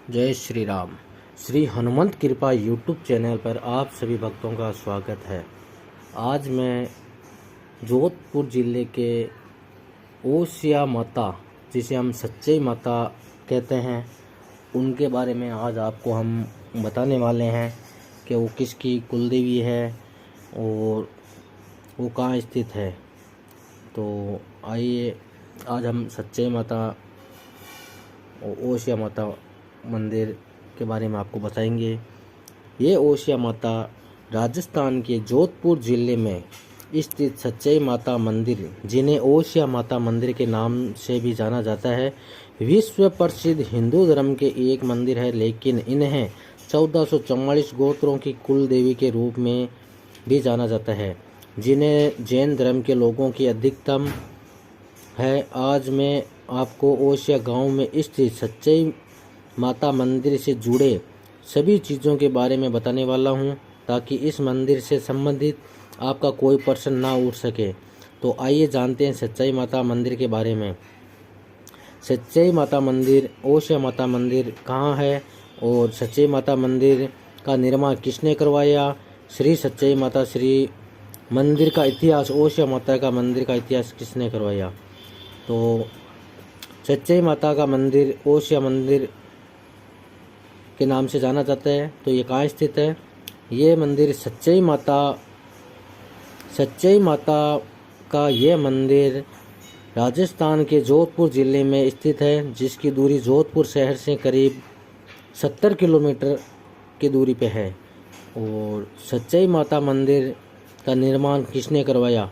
जय श्री राम। श्री हनुमंत कृपा YouTube channel पर आप सभी भक्तों का स्वागत है। आज मैं जोधपुर ज़िले के ओसिया माता, जिसे हम सच्ची माता कहते हैं, उनके बारे में आज आपको हम बताने वाले हैं कि वो किसकी कुलदेवी है और वो कहाँ स्थित है। तो आइए आज हम सच्ची माता ओसिया माता मंदिर के बारे में आपको बताएंगे। ये ओसिया माता राजस्थान के जोधपुर ज़िले में स्थित सच्ची माता मंदिर, जिन्हें ओसिया माता मंदिर के नाम से भी जाना जाता है, विश्व प्रसिद्ध हिंदू धर्म के एक मंदिर है। लेकिन इन्हें 1444 गोत्रों की कुल देवी के रूप में भी जाना जाता है, जिन्हें जैन धर्म के लोगों की अधिकतम है। आज मैं आपको ओसिया गांव में स्थित सच्ची माता मंदिर से जुड़े सभी चीज़ों के बारे में बताने वाला हूं, ताकि इस मंदिर से संबंधित आपका कोई प्रश्न ना उठ सके। तो आइए जानते हैं सच्ची माता मंदिर के बारे में। सच्ची माता मंदिर, ओसिया माता मंदिर कहाँ है और सच्ची माता मंदिर का निर्माण किसने करवाया, श्री सच्ची माता श्री मंदिर का इतिहास, ओसिया माता का मंदिर का इतिहास किसने करवाया। तो सच्ची माता का मंदिर ओसिया मंदिर के नाम से जाना जाता है। तो ये कहाँ स्थित है? ये मंदिर सच्ची माता का ये मंदिर राजस्थान के जोधपुर ज़िले में स्थित है, जिसकी दूरी जोधपुर शहर से करीब 70 किलोमीटर की दूरी पे है। और सच्ची माता मंदिर का निर्माण किसने करवाया?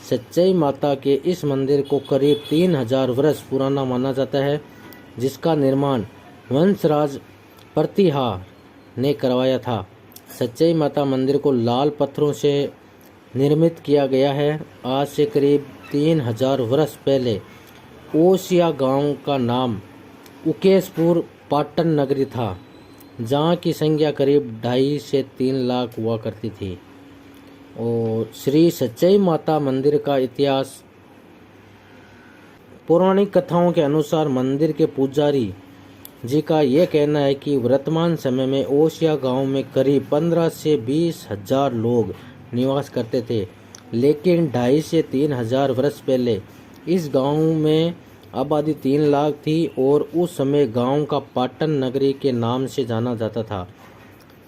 सच्ची माता के इस मंदिर को करीब 3000 वर्ष पुराना माना जाता है, जिसका निर्माण वंशराज प्रतिहार ने करवाया था। सच्ची माता मंदिर को लाल पत्थरों से निर्मित किया गया है। आज से करीब 3000 वर्ष पहले ओसिया गांव का नाम उकेशपुर पाटन नगरी था, जहां की संख्या करीब 2.5 से 3 लाख हुआ करती थी। और श्री सच्ची माता मंदिर का इतिहास, पौराणिक कथाओं के अनुसार मंदिर के पुजारी जी का यह कहना है कि वर्तमान समय में ओसिया गांव में करीब 15 से 20 हजार लोग निवास करते थे, लेकिन 2.5 से 3 हजार वर्ष पहले इस गांव में आबादी 3 लाख थी और उस समय गांव का पाटन नगरी के नाम से जाना जाता था,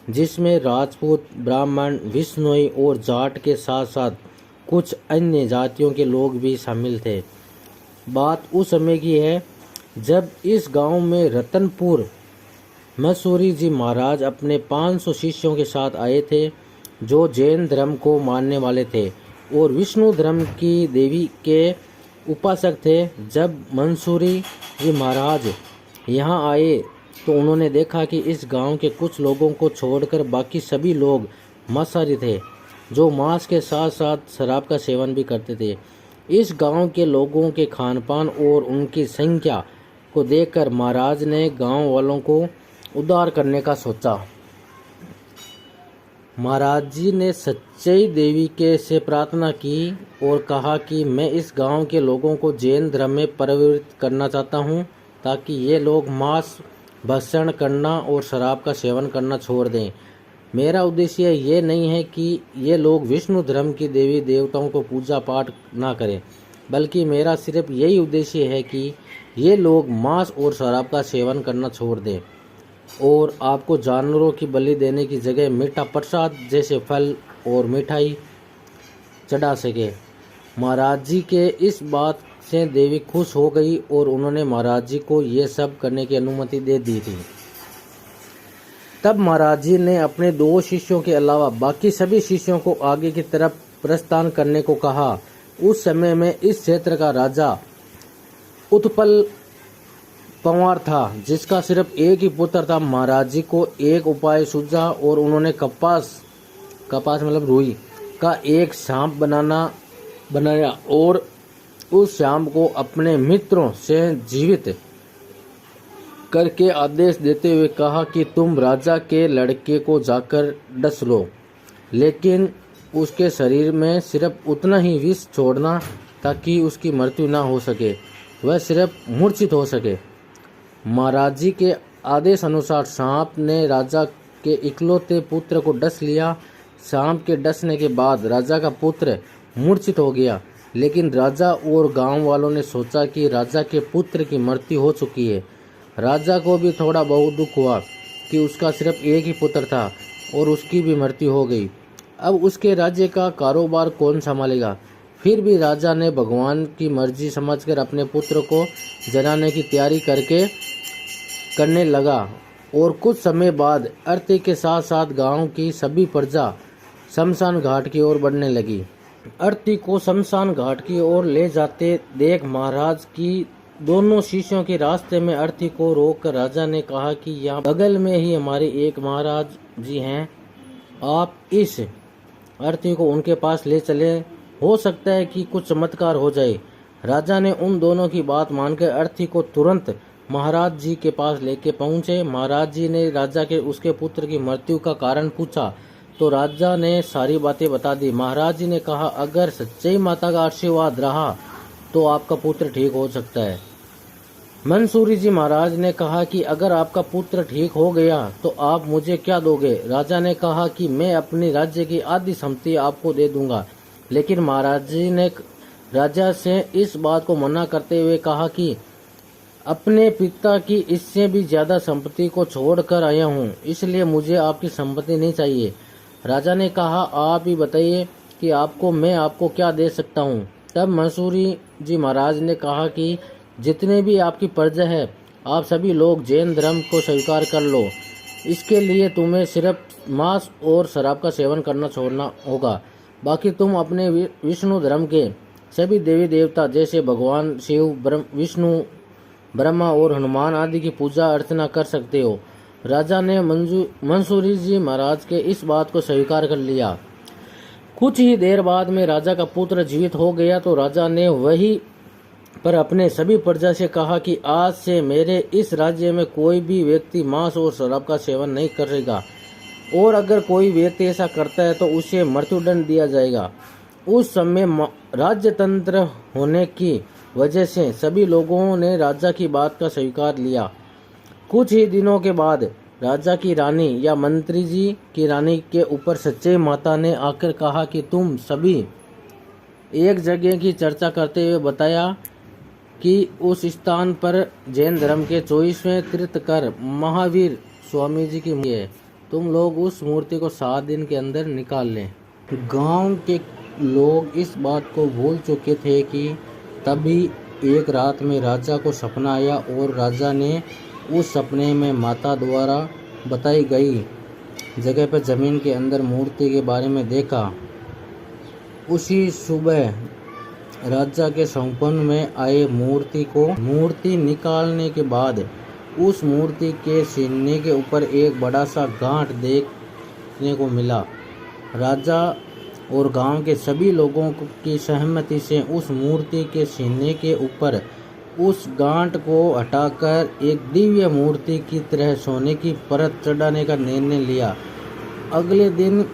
जिसमें राजपूत, ब्राह्मण, विश्नोई और जाट के साथ साथ कुछ अन्य जातियों के लोग भी शामिल थे। बात उस समय की है जब इस गांव में रतनपुर मसूरी जी महाराज अपने 500 शिष्यों के साथ आए थे, जो जैन धर्म को मानने वाले थे और विष्णु धर्म की देवी के उपासक थे। जब मंसूरी जी महाराज यहाँ आए तो उन्होंने देखा कि इस गांव के कुछ लोगों को छोड़कर बाकी सभी लोग मांसाहारी थे, जो मांस के साथ साथ शराब का सेवन भी करते थे। इस गांव के लोगों के खानपान और उनकी संख्या को देखकर महाराज ने गांव वालों को उद्धार करने का सोचा। महाराज जी ने सच्ची देवी के से प्रार्थना की और कहा कि मैं इस गांव के लोगों को जैन धर्म में परिवर्तित करना चाहता हूं, ताकि ये लोग मांस भक्षण करना और शराब का सेवन करना छोड़ दें। मेरा उद्देश्य ये नहीं है कि ये लोग विष्णु धर्म की देवी देवताओं को पूजा पाठ ना करें, बल्कि मेरा सिर्फ यही उद्देश्य है कि ये लोग मांस और शराब का सेवन करना छोड़ दें और आपको जानवरों की बलि देने की जगह मीठा प्रसाद जैसे फल और मिठाई चढ़ा सके। महाराज जी के इस बात से देवी खुश हो गई और उन्होंने महाराज जी को ये सब करने की अनुमति दे दी थी। तब महाराज जी ने अपने 2 शिष्यों के अलावा बाकी सभी शिष्यों को आगे की तरफ प्रस्थान करने को कहा। उस समय में इस क्षेत्र का राजा उत्पल पंवार था, जिसका सिर्फ एक ही पुत्र था। महाराज जी को एक उपाय सूझा और उन्होंने कपास मतलब रुई का एक सांप बनाया और उस सांप को अपने मित्रों से जीवित करके आदेश देते हुए कहा कि तुम राजा के लड़के को जाकर डस लो, लेकिन उसके शरीर में सिर्फ उतना ही विष छोड़ना ताकि उसकी मृत्यु ना हो सके, वह सिर्फ मूर्छित हो सके। महाराज जी के आदेश अनुसार सांप ने राजा के इकलौते पुत्र को डस लिया। सांप के डसने के बाद राजा का पुत्र मूर्छित हो गया, लेकिन राजा और गांव वालों ने सोचा कि राजा के पुत्र की मृत्यु हो चुकी है। राजा को भी थोड़ा बहुत दुख हुआ कि उसका सिर्फ एक ही पुत्र था और उसकी भी मृत्यु हो गई। अब उसके राज्य का कारोबार कौन संभालेगा। फिर भी राजा ने भगवान की मर्जी समझकर अपने पुत्र को जलाने की तैयारी करने लगा और कुछ समय बाद अर्थी के साथ साथ गांव की सभी प्रजा शमशान घाट की ओर बढ़ने लगी। अर्थी को शमशान घाट की ओर ले जाते देख महाराज की दोनों शिष्यों के रास्ते में अर्थी को रोककर राजा ने कहा कि यहाँ बगल में ही हमारे एक महाराज जी हैं, आप इस अर्थी को उनके पास ले चले, हो सकता है कि कुछ चमत्कार हो जाए। राजा ने उन दोनों की बात मानकर अर्थी को तुरंत महाराज जी के पास लेके पहुंचे। महाराज जी ने राजा के उसके पुत्र की मृत्यु का कारण पूछा तो राजा ने सारी बातें बता दी। महाराज जी ने कहा, अगर सच्ची माता का आशीर्वाद रहा तो आपका पुत्र ठीक हो सकता है। मंसूरी जी महाराज ने कहा कि अगर आपका पुत्र ठीक हो गया तो आप मुझे क्या दोगे। राजा ने कहा कि मैं अपने राज्य की आधी संपत्ति आपको दे दूंगा, लेकिन महाराज जी ने राजा से इस बात को मना करते हुए कहा कि अपने पिता की इससे भी ज्यादा संपत्ति को छोड़कर आया हूँ, इसलिए मुझे आपकी संपत्ति नहीं चाहिए। राजा ने कहा, आप ही बताइए कि मैं आपको क्या दे सकता हूँ। तब मंसूरी जी महाराज ने कहा कि जितने भी आपकी प्रजा है, आप सभी लोग जैन धर्म को स्वीकार कर लो। इसके लिए तुम्हें सिर्फ मांस और शराब का सेवन करना छोड़ना होगा। बाकी तुम अपने विष्णु धर्म के सभी देवी देवता जैसे भगवान शिव, विष्णु, ब्रह्मा और हनुमान आदि की पूजा अर्चना कर सकते हो। राजा ने मंसूरी जी महाराज के इस बात को स्वीकार कर लिया। कुछ ही देर बाद में राजा का पुत्र जीवित हो गया तो राजा ने वही पर अपने सभी प्रजा से कहा कि आज से मेरे इस राज्य में कोई भी व्यक्ति मांस और शराब का सेवन नहीं करेगा, और अगर कोई व्यक्ति ऐसा करता है तो उसे मृत्युदंड दिया जाएगा। उस समय राज्य तंत्र होने की वजह से सभी लोगों ने राजा की बात का स्वीकार लिया। कुछ ही दिनों के बाद राजा की रानी या मंत्री जी की रानी के ऊपर सच्चे माता ने आकर कहा कि तुम सभी एक जगह की चर्चा करते हुए बताया कि उस स्थान पर जैन धर्म के 24वें तीर्थकर महावीर स्वामी जी की मूर्ति है। तुम लोग उस मूर्ति को 7 दिन के अंदर निकाल लें। गांव के लोग इस बात को भूल चुके थे कि तभी एक रात में राजा को सपना आया और राजा ने उस सपने में माता द्वारा बताई गई जगह पर जमीन के अंदर मूर्ति के बारे में देखा। उसी सुबह राजा के संपन्न में आए मूर्ति निकालने के बाद उस मूर्ति के सीने के ऊपर एक बड़ा सा गांठ देखने को मिला। राजा और गांव के सभी लोगों की सहमति से उस मूर्ति के सीने के ऊपर उस गांठ को हटाकर एक दिव्य मूर्ति की तरह सोने की परत चढ़ाने का निर्णय लिया। अगले दिन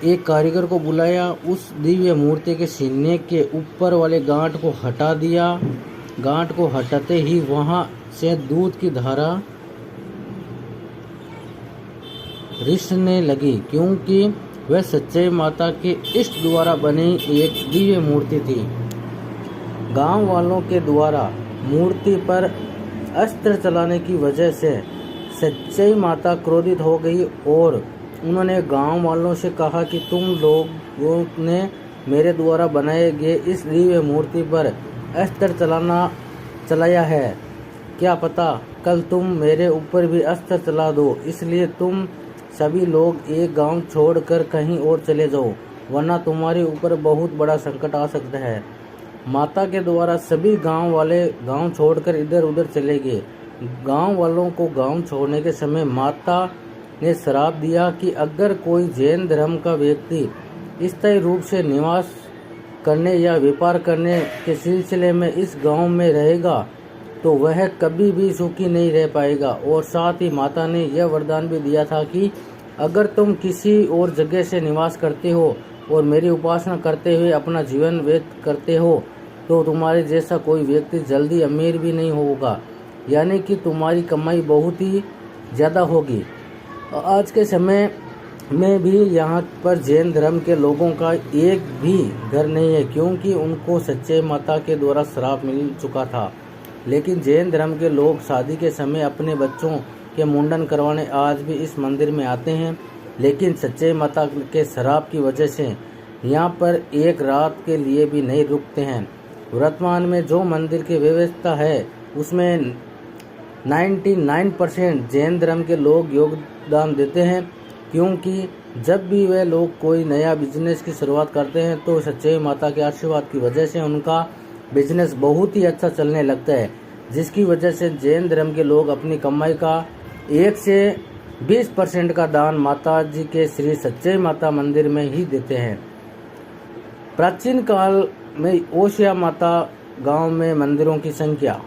एक कारीगर को बुलाया, उस दिव्य मूर्ति के सीने के ऊपर वाले गांठ को हटा दिया। गांठ को हटाते ही वहां से दूध की धारा रिसने लगी, क्योंकि वह सच्चे माता के इष्ट द्वारा बनी एक दिव्य मूर्ति थी। गांव वालों के द्वारा मूर्ति पर अस्त्र चलाने की वजह से सच्ची माता क्रोधित हो गई और उन्होंने गांव वालों से कहा कि तुम लोगों ने मेरे द्वारा बनाए गए इस दिव्य मूर्ति पर अस्त्र चलाया है, क्या पता कल तुम मेरे ऊपर भी अस्त्र चला दो, इसलिए तुम सभी लोग एक गांव छोड़कर कहीं और चले जाओ, वरना तुम्हारे ऊपर बहुत बड़ा संकट आ सकता है। माता के द्वारा सभी गांव वाले गांव छोड़कर इधर उधर चले गए। गांव वालों को गांव छोड़ने के समय माता ने श्राप दिया कि अगर कोई जैन धर्म का व्यक्ति स्थायी रूप से निवास करने या व्यापार करने के सिलसिले में इस गांव में रहेगा तो वह कभी भी सुखी नहीं रह पाएगा। और साथ ही माता ने यह वरदान भी दिया था कि अगर तुम किसी और जगह से निवास करते हो और मेरी उपासना करते हुए अपना जीवन व्यतीत करते हो तो तुम्हारे जैसा कोई व्यक्ति जल्दी अमीर भी नहीं होगा। यानी कि तुम्हारी कमाई बहुत ही ज़्यादा होगी। आज के समय में भी यहाँ पर जैन धर्म के लोगों का एक भी घर नहीं है, क्योंकि उनको सच्चे माता के द्वारा श्राप मिल चुका था। लेकिन जैन धर्म के लोग शादी के समय अपने बच्चों के मुंडन करवाने आज भी इस मंदिर में आते हैं, लेकिन सच्चे माता के श्राप की वजह से यहाँ पर एक रात के लिए भी नहीं रुकते हैं। वर्तमान में जो मंदिर की व्यवस्था है उसमें 99% जैन धर्म के लोग योगदान देते हैं, क्योंकि जब भी वे लोग कोई नया बिजनेस की शुरुआत करते हैं तो सच्चे माता के आशीर्वाद की वजह से उनका बिजनेस बहुत ही अच्छा चलने लगता है, जिसकी वजह से जैन धर्म के लोग अपनी कमाई का 1 से 20% का दान माता जी के श्री सच्चे माता मंदिर में ही देते हैं। प्राचीन काल में ओसिया माता गांव में मंदिरों की संख्या